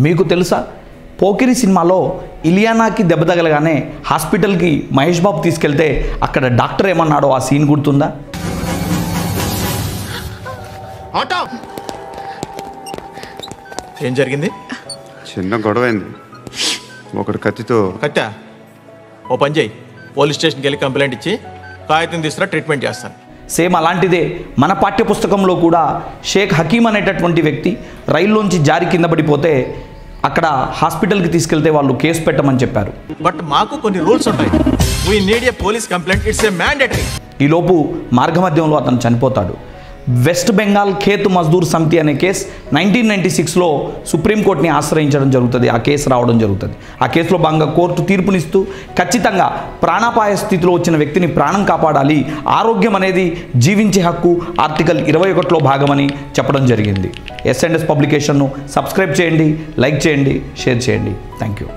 మీకు తెలుసా, పోకిరి సినిమాలో ఇలియానాకి దెబ్బ తగలగానే హాస్పిటల్కి మహేష్ బాబు తీసుకెళ్తే అక్కడ డాక్టర్ ఏమన్నాడో ఆ సీన్ గుర్తుందా? ఏం జరిగింది? చిన్న గొడవైంది. ఒకటి కత్తితో. కట్టా? ఓ పని చేయి, పోలీస్ స్టేషన్కి వెళ్ళి కంప్లైంట్ ఇచ్చి కాగితం తీసుకురా, ట్రీట్మెంట్ చేస్తాను. సేమ్ అలాంటిదే మన పాఠ్యపుస్తకంలో కూడా షేక్ హకీమ్ అనేటటువంటి వ్యక్తి రైల్లోంచి జారి కింద పడిపోతే అక్కడ హాస్పిటల్కి తీసుకెళ్తే వాళ్ళు కేసు పెట్టమని చెప్పారు. బట్ మాకు కొన్ని రూల్స్ ఉంటాయి. We need a police complaint, it's a mandatory. ఈలోపు మార్గమధ్యంలో అతను చనిపోతాడు. వెస్ట్ బెంగాల్ ఖేత్ మజ్దూర్ సమితి అనే కేసు 1996లో సుప్రీంకోర్టుని ఆశ్రయించడం జరుగుతుంది. ఆ కేసు రావడం జరుగుతుంది. ఆ కేసులో భాగంగా కోర్టు తీర్పునిస్తూ ఖచ్చితంగా ప్రాణాపాయ స్థితిలో వచ్చిన వ్యక్తిని ప్రాణం కాపాడాలి, ఆరోగ్యం అనేది జీవించే హక్కు ఆర్టికల్ 21లో భాగమని చెప్పడం జరిగింది. S&S పబ్లికేషన్ను సబ్స్క్రైబ్ చేయండి, లైక్ చేయండి, షేర్ చేయండి. Thank you.